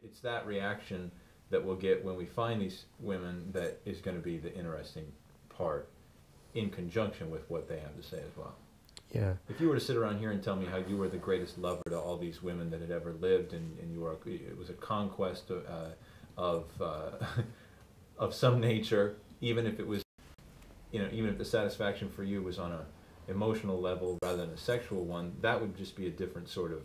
it's that reaction that we'll get when we find these women that is going to be the interesting part, in conjunction with what they have to say as well. Yeah. If you were to sit around here and tell me how you were the greatest lover to all these women that had ever lived, and you were, it was a conquest of of some nature, even if it was, even if the satisfaction for you was on a emotional level rather than a sexual one, that would just be a different sort of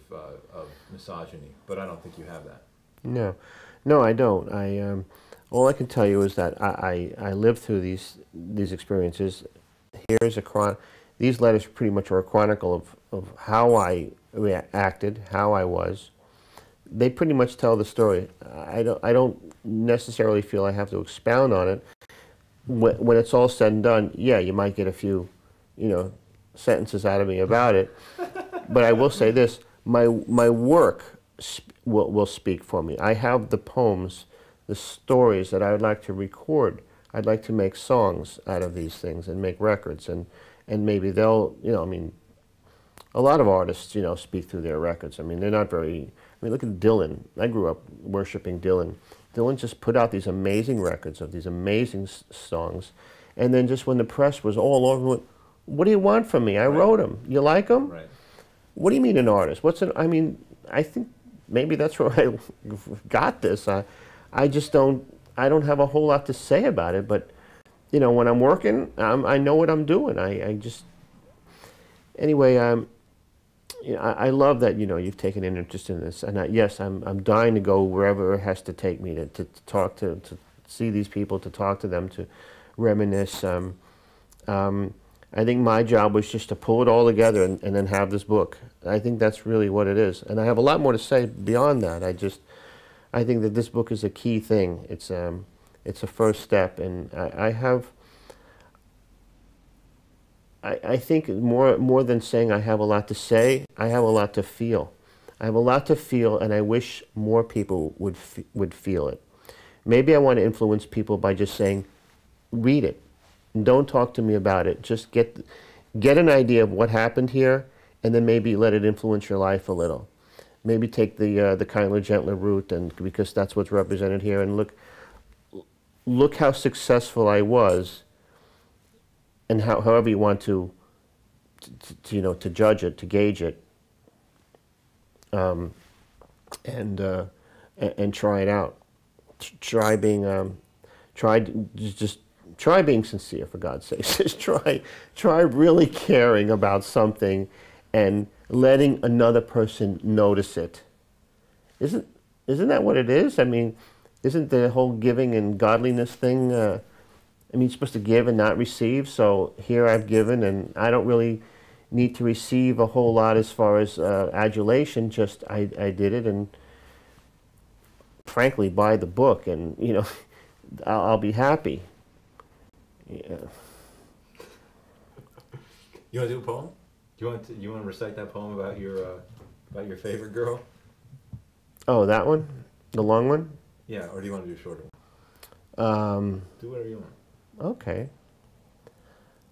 misogyny. But I don't think you have that. No, no, I don't. All I can tell you is that I lived through these experiences. Here's these letters pretty much are a chronicle of how I acted, how I was. They pretty much tell the story. I don't necessarily feel I have to expound on it. When it's all said and done, yeah, you might get a few, sentences out of me about it. But I will say this: my work will speak for me. I have the poems, the stories that I would like to record. I'd like to make songs out of these things and make records, and maybe they'll, a lot of artists, speak through their records. I mean, they're not very. Look at Dylan. I grew up worshiping Dylan. Dylan just put out these amazing records of these amazing songs, and then just when the press was all over, what do you want from me? I wrote them. You like them? Right. What do you mean an artist? I think maybe that's where I got this. I just don't. I don't have a whole lot to say about it, but when I'm working, I know what I'm doing. I just anyway. I love that you've taken an interest in this, and yes, I'm dying to go wherever it has to take me to talk to see these people, to talk to them, to reminisce. I think my job was just to pull it all together and then have this book. I think that's really what it is, and I have a lot more to say beyond that. I think that this book is a key thing. It's a first step, and I think more than saying I have a lot to say, I have a lot to feel. I have a lot to feel, and I wish more people would feel it. Maybe I want to influence people by just saying, read it. And don't talk to me about it. Just get an idea of what happened here, and then maybe let it influence your life a little. Maybe take the kinder, gentler route, and because that's what's represented here, and look how successful I was. And however you want to judge it, to gauge it, and try it out. Try being try being sincere, for God's sake. Just try really caring about something, and letting another person notice it. Isn't that what it is? I mean, isn't the whole giving and godliness thing? You're supposed to give and not receive, so here I've given, and I don't really need to receive a whole lot as far as adulation, just I did it, and frankly, buy the book, and, I'll be happy. Yeah. You want to do a poem? You want to recite that poem about your favorite girl? Oh, that one? The long one? Yeah, or do you want to do a shorter one? Do whatever you want. Okay.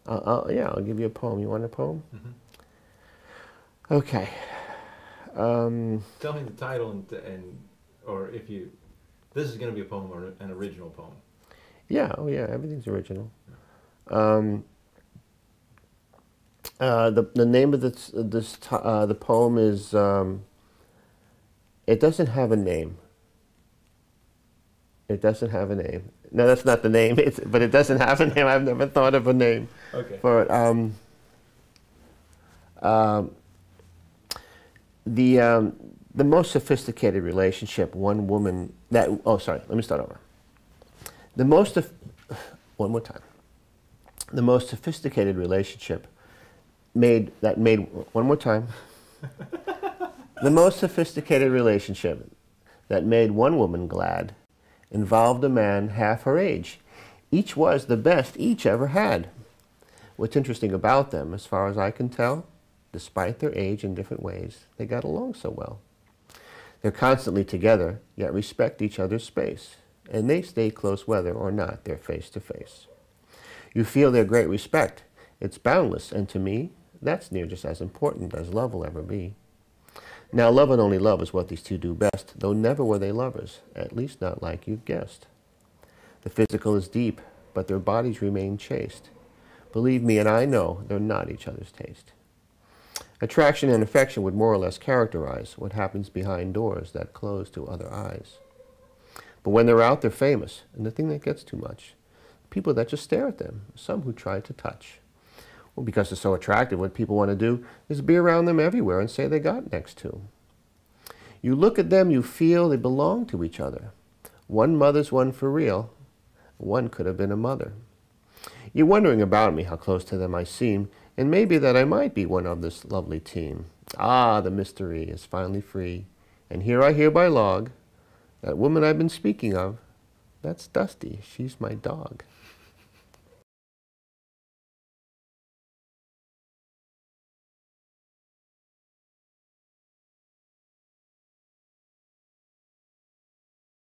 Yeah, I'll give you a poem. You want a poem? Mm-hmm. Okay. Tell me the title or if you. This is going to be a poem or an original poem. Yeah. Oh, yeah. Everything's original. The name of the poem is. It doesn't have a name. It doesn't have a name. No, that's not the name. But it doesn't have a name. I've never thought of a name for it. The most sophisticated relationship one woman that. Oh, sorry. Let me start over. One more time. The most sophisticated relationship made one more time. The most sophisticated relationship that made one woman glad involved a man half her age. Each was the best each ever had. What's interesting about them, as far as I can tell, despite their age in different ways, they got along so well. They're constantly together, yet respect each other's space, and they stay close whether or not they're face to face. You feel their great respect. It's boundless, and to me, that's near just as important as love will ever be. Now love and only love is what these two do best, though never were they lovers, at least not like you've guessed. The physical is deep, but their bodies remain chaste. Believe me, and I know, they're not each other's taste. Attraction and affection would more or less characterize what happens behind doors that close to other eyes. But when they're out, they're famous, and the thing that gets too much, people that just stare at them, some who try to touch. Well, because they're so attractive, what people want to do is be around them everywhere and say they got next to. You look at them, you feel they belong to each other. One mother's one for real. One could have been a mother. You're wondering about me, how close to them I seem, and maybe that I might be one of this lovely team. Ah, the mystery is finally free, and here I hear by log, that woman I've been speaking of, that's Dusty, she's my dog.